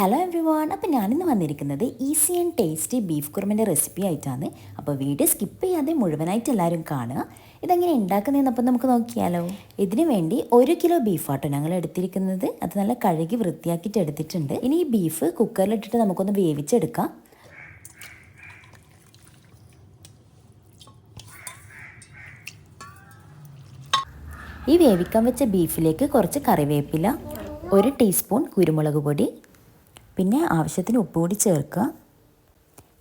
Hello every one. അപ്പോൾ ഞാനിന്ന് വന്നിരിക്കുന്നത് ഈസി ആൻഡ് ടേസ്റ്റി ബീഫ് കുറുമൻ്റെ റെസിപ്പി ആയിട്ടാണ്. അപ്പോൾ വീഡിയോ സ്കിപ്പ് ചെയ്യാതെ മുഴുവനായിട്ട് എല്ലാവരും കാണുക. ഇതെങ്ങനെ ഉണ്ടാക്കുന്നതെന്നപ്പോൾ നമുക്ക് നോക്കിയാലോ. ഇതിനു വേണ്ടി 1 കിലോ ബീഫാട്ടോ ഞങ്ങൾ എടുത്തിരിക്കുന്നത്. അത് നല്ല കഴുകി വൃത്തിയാക്കിയിട്ട് എടുത്തിട്ടുണ്ട്. ഇനി ഈ ബീഫ് കുക്കറിലിട്ടിട്ട് നമുക്കൊന്ന് വേവിച്ചെടുക്കാം. ഈ വേവിക്കാൻ വെച്ച ബീഫിലേക്ക് കുറച്ച് കറിവേപ്പില, 1 ടീസ്പൂൺ കുരുമുളക് പൊടി, പിന്നെ ആവശ്യത്തിന് ഉപ്പ് കൂടി ചേർക്കുക.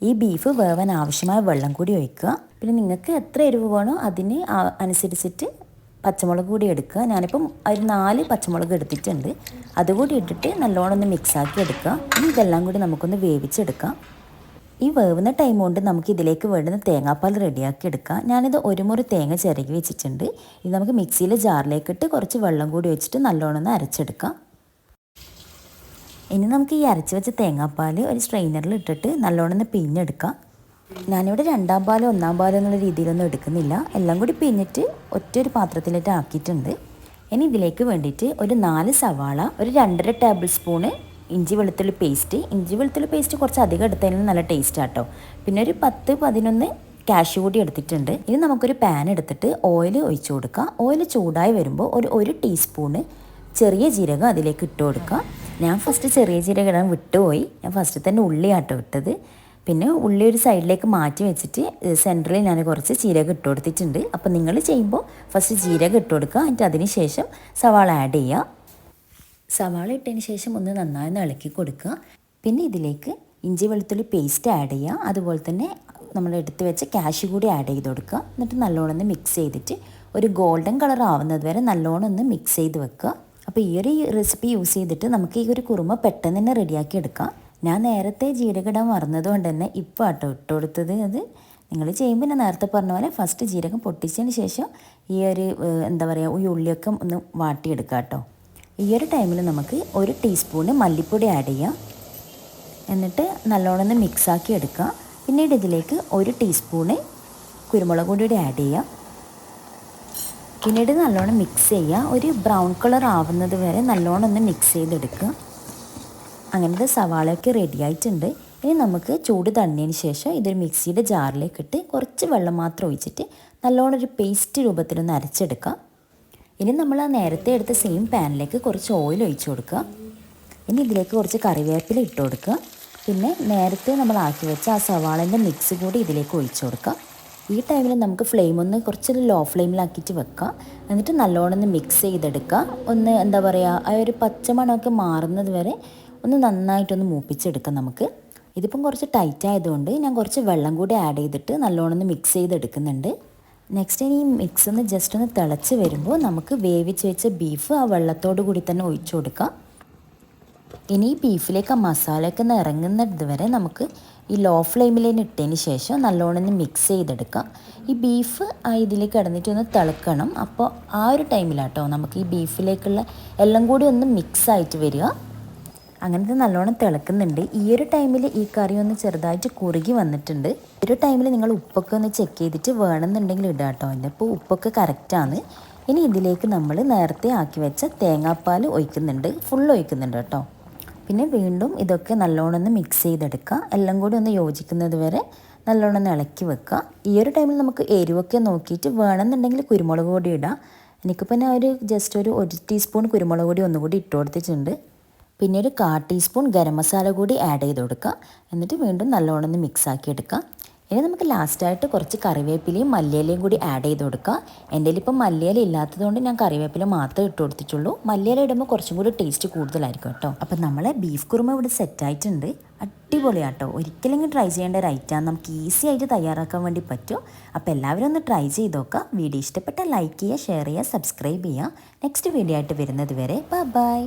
ഈ ബീഫ് വേവാൻ ആവശ്യമായ വെള്ളം കൂടി ഒഴിക്കുക. പിന്നെ നിങ്ങൾക്ക് എത്ര എരിവ് വേണോ അതിന് അനുസരിച്ചിട്ട് പച്ചമുളക് കൂടി എടുക്കുക. ഞാനിപ്പം ഒരു 4 പച്ചമുളക് എടുത്തിട്ടുണ്ട്. അതുകൂടി ഇട്ടിട്ട് നല്ലോണം ഒന്ന് മിക്സാക്കി എടുക്കുക. ഇനി ഇതെല്ലാം കൂടി നമുക്കൊന്ന് വേവിച്ചെടുക്കാം. ഈ വേവുന്ന ടൈം കൊണ്ട് നമുക്ക് ഇതിലേക്ക് വേണ്ടുന്ന തേങ്ങാപ്പാൽ റെഡിയാക്കി എടുക്കാം. ഞാനിത് 1 മുറി തേങ്ങ ചിരകി വെച്ചിട്ടുണ്ട്. ഇത് നമുക്ക് മിക്സിയിലെ ജാറിലേക്ക് ഇട്ട് കുറച്ച് വെള്ളം കൂടി വെച്ചിട്ട് നല്ലോണം ഒന്ന് അരച്ചെടുക്കാം. ഇനി നമുക്ക് ഈ അരച്ച് വെച്ച തേങ്ങാപ്പാൽ ഒരു സ്ട്രെയിനറിൽ ഇട്ടിട്ട് നല്ലോണം ഒന്ന് പിഴിഞ്ഞെടുക്കാം. ഞാനിവിടെ 2ാം പാലോ 1ാം പാലോ എന്നുള്ള രീതിയിലൊന്നും എടുക്കുന്നില്ല. എല്ലാം കൂടി പിഴിഞ്ഞിട്ട് ഒറ്റൊരു പാത്രത്തിലിട്ട് ആക്കിയിട്ടുണ്ട്. ഇനി ഇതിലേക്ക് വേണ്ടിയിട്ട് ഒരു 4 സവാള, ഒരു 2.5 ടേബിൾ സ്പൂണ് ഇഞ്ചി വെളുത്തുള്ളി പേസ്റ്റ് കുറച്ച് അധികം എടുത്തതിന് നല്ല ടേസ്റ്റ് ആട്ടോ. പിന്നെ ഒരു 10-11 കാഷ്യൂ കൂടി എടുത്തിട്ടുണ്ട്. ഇനി നമുക്കൊരു പാൻ എടുത്തിട്ട് ഓയിൽ ഒഴിച്ചു കൊടുക്കാം. ഓയിൽ ചൂടായി വരുമ്പോൾ ഒരു ടീസ്പൂണ് ചെറിയ ജീരകം അതിലേക്ക് ഇട്ട് കൊടുക്കുക. ഞാൻ ഫസ്റ്റ് ചെറിയ ജീരകം ഇടാൻ വിട്ടുപോയി. ഞാൻ ഫസ്റ്റ് തന്നെ ഉള്ളിയാട്ടോ ഇട്ടത്. പിന്നെ ഉള്ളി ഒരു സൈഡിലേക്ക് മാറ്റി വെച്ചിട്ട് സെൻറ്ററിൽ ഞാൻ കുറച്ച് ജീരകം ഇട്ട് കൊടുത്തിട്ടുണ്ട്. അപ്പോൾ നിങ്ങൾ ചെയ്യുമ്പോൾ ഫസ്റ്റ് ജീരകം ഇട്ട് കൊടുക്കുക. എന്നിട്ട് അതിന് ശേഷം സവാള ആഡ് ചെയ്യുക. സവാള ഇട്ടതിന് ശേഷം ഒന്ന് നന്നായി ഇളക്കി കൊടുക്കുക. പിന്നെ ഇതിലേക്ക് ഇഞ്ചി വെളുത്തുള്ളി പേസ്റ്റ് ആഡ് ചെയ്യുക. അതുപോലെ തന്നെ നമ്മൾ എടുത്ത് വെച്ച കാഷ്യൂ കൂടി ആഡ് ചെയ്ത് കൊടുക്കുക. എന്നിട്ട് നല്ലോണം ഒന്ന് മിക്സ് ചെയ്തിട്ട് ഒരു ഗോൾഡൻ കളർ ആവുന്നത് വരെ നല്ലോണം ഒന്ന് മിക്സ് ചെയ്ത് വെക്കുക. അപ്പോൾ ഈ ഒരു റെസിപ്പി യൂസ് ചെയ്തിട്ട് നമുക്ക് ഈ ഒരു കുറുമ പെട്ടെന്ന് തന്നെ റെഡിയാക്കി എടുക്കാം. ഞാൻ നേരത്തെ ജീരകം ഇടാൻ മറന്നതുകൊണ്ട് തന്നെ ഇപ്പോൾ ആട്ടോ ഇട്ട് കൊടുത്തത്. അത് നിങ്ങൾ ചെയ്യുമ്പോൾ ഞാൻ നേരത്തെ പറഞ്ഞ പോലെ ഫസ്റ്റ് ജീരകം പൊട്ടിച്ചതിന് ശേഷം ഈ ഒരു ഈ ഉള്ളിയൊക്കെ ഒന്ന് വാട്ടിയെടുക്കുക കേട്ടോ. ഈ ഒരു ടൈമിൽ നമുക്ക് 1 ടീസ്പൂണ് മല്ലിപ്പൊടി ആഡ് ചെയ്യാം. എന്നിട്ട് നല്ലോണം ഒന്ന് മിക്സാക്കി എടുക്കുക. പിന്നീട് ഇതിലേക്ക് 1 ടീസ്പൂണ് കുരുമുളക് പൊടി ആഡ് ചെയ്യുക. പിന്നീട് നല്ലോണം മിക്സ് ചെയ്യുക. ഒരു ബ്രൗൺ കളർ ആവുന്നത് വരെ നല്ലോണം ഒന്ന് മിക്സ് ചെയ്തെടുക്കുക. അങ്ങനത്തെ സവാളയൊക്കെ റെഡി ആയിട്ടുണ്ട്. ഇനി നമുക്ക് ചൂട് തണിഞ്ഞതിന് ശേഷം ഇതൊരു മിക്സിയുടെ ജാറിലേക്ക് ഇട്ട് കുറച്ച് വെള്ളം മാത്രം ഒഴിച്ചിട്ട് നല്ലോണം ഒരു പേസ്റ്റ് രൂപത്തിലൊന്ന് അരച്ചെടുക്കുക. ഇനി നമ്മൾ ആ നേരത്തെ എടുത്ത സെയിം പാനിലേക്ക് കുറച്ച് ഓയിൽ ഒഴിച്ചു കൊടുക്കുക. ഇനി ഇതിലേക്ക് കുറച്ച് കറിവേപ്പില ഇട്ട് കൊടുക്കുക. പിന്നെ നേരത്തെ നമ്മൾ ആക്കി വെച്ച ആ സവാളൻ്റെ മിക്സ് കൂടി ഇതിലേക്ക് ഒഴിച്ചു കൊടുക്കുക. ഈ ടൈമിൽ നമുക്ക് ഫ്ലെയിം ഒന്ന് കുറച്ചൊരു ലോ ഫ്ലെയിമിലാക്കിയിട്ട് വെക്കാം. എന്നിട്ട് നല്ലോണം ഒന്ന് മിക്സ് ചെയ്തെടുക്കുക. ഒന്ന് ആ ഒരു പച്ചമണമൊക്കെ മാറുന്നത് വരെ ഒന്ന് നന്നായിട്ടൊന്ന് മൂപ്പിച്ചെടുക്കാം നമുക്ക്. ഇതിപ്പം കുറച്ച് ടൈറ്റ് ആയതുകൊണ്ട് ഞാൻ കുറച്ച് വെള്ളം കൂടി ആഡ് ചെയ്തിട്ട് നല്ലോണം ഒന്ന് മിക്സ് ചെയ്തെടുക്കുന്നുണ്ട്. നെക്സ്റ്റ് ഇനി ഈ മിക്സ് ഒന്ന് ജസ്റ്റ് ഒന്ന് തിളച്ച് വരുമ്പോൾ നമുക്ക് വേവിച്ച് വെച്ച ബീഫ് ആ വെള്ളത്തോടു കൂടി തന്നെ ഒഴിച്ചു കൊടുക്കാം. ഇനി ഈ ബീഫിലേക്ക് ആ മസാലയൊക്കെ ഒന്ന് ഇറങ്ങുന്നത് വരെ നമുക്ക് ഈ ലോ ഫ്ലെയിമിലേക്ക് ഇട്ടതിന് ശേഷം നല്ലോണം ഒന്ന് മിക്സ് ചെയ്തെടുക്കാം. ഈ ബീഫ് ഇതിലേക്ക് കിടന്നിട്ട് ഒന്ന് തിളക്കണം. അപ്പോൾ ആ ഒരു ടൈമിലാട്ടോ നമുക്ക് ഈ ബീഫിലേക്കുള്ള എല്ലാം കൂടി ഒന്ന് മിക്സ് ആയിട്ട് വരിക. അങ്ങനത്തെ നല്ലോണം തിളക്കുന്നുണ്ട്. ഈ ഒരു ടൈമിൽ ഈ കറി ഒന്ന് ചെറുതായിട്ട് കുറുകി വന്നിട്ടുണ്ട്. ഈ ഒരു ടൈമിൽ നിങ്ങൾ ഉപ്പൊക്കെ ഒന്ന് ചെക്ക് ചെയ്തിട്ട് വേണമെന്നുണ്ടെങ്കിൽ ഇടുക കേട്ടോ. ഇതിപ്പോൾ ഉപ്പൊക്കെ കറക്റ്റാണ്. ഇനി ഇതിലേക്ക് നമ്മൾ നേരത്തെ ആക്കി വെച്ച തേങ്ങാപ്പാൽ ഫുൾ ഒഴിക്കുന്നുണ്ട് കേട്ടോ. പിന്നെ വീണ്ടും ഇതൊക്കെ നല്ലോണം ഒന്ന് മിക്സ് ചെയ്തെടുക്കുക. എല്ലാം കൂടി ഒന്ന് യോജിക്കുന്നത് വരെ നല്ലോണം ഒന്ന് ഇളക്കി വെക്കുക. ഈ ഒരു ടൈമിൽ നമുക്ക് എരിവൊക്കെ നോക്കിയിട്ട് വേണമെന്നുണ്ടെങ്കിൽ കുരുമുളക് പൊടി ഇടാം. എനിക്കിപ്പോൾ ഞാൻ ജസ്റ്റ് ഒരു 1 ടീസ്പൂൺ കുരുമുളക് പൊടി ഒന്നുകൂടി ഇട്ട് കൊടുത്തിട്ടുണ്ട്. പിന്നെ ഒരു 1/4 ടീസ്പൂൺ ഗരം മസാല കൂടി ആഡ് ചെയ്ത് കൊടുക്കുക. എന്നിട്ട് വീണ്ടും നല്ലോണം ഒന്ന് മിക്സ് ആക്കി എടുക്കുക. ഇനി നമുക്ക് ലാസ്റ്റായിട്ട് കുറച്ച് കറിവേപ്പിലയും മല്ലിയിലയും കൂടി ആഡ് ചെയ്ത് കൊടുക്കുക. എൻ്റെ കയ്യിലിപ്പം മല്ലിയില ഇല്ലാത്തതുകൊണ്ട് ഞാൻ കറിവേപ്പില മാത്രമേ ഇട്ട് കൊടുത്തിട്ടുള്ളൂ. മല്ലിയില ഇടുമ്പോൾ കുറച്ചും കൂടി ടേസ്റ്റ് കൂടുതലായിരിക്കും കേട്ടോ. അപ്പം നമ്മളെ ബീഫ് കുറുമ ഇവിടെ സെറ്റായിട്ടുണ്ട്. അടിപൊളിയാട്ടോ. ഒരിക്കലെങ്കിലും ട്രൈ ചെയ്യേണ്ട ഒരു ഐറ്റം. നമുക്ക് ഈസി ആയിട്ട് തയ്യാറാക്കാൻ വേണ്ടി പറ്റും. അപ്പോൾ എല്ലാവരും ഒന്ന് ട്രൈ ചെയ്ത് നോക്കുക. വീഡിയോ ഇഷ്ടപ്പെട്ടാൽ ലൈക്ക് ചെയ്യുക, ഷെയർ ചെയ്യുക, സബ്സ്ക്രൈബ് ചെയ്യുക. നെക്സ്റ്റ് വീഡിയോ ആയിട്ട് വരുന്നത് വരെ ബൈ.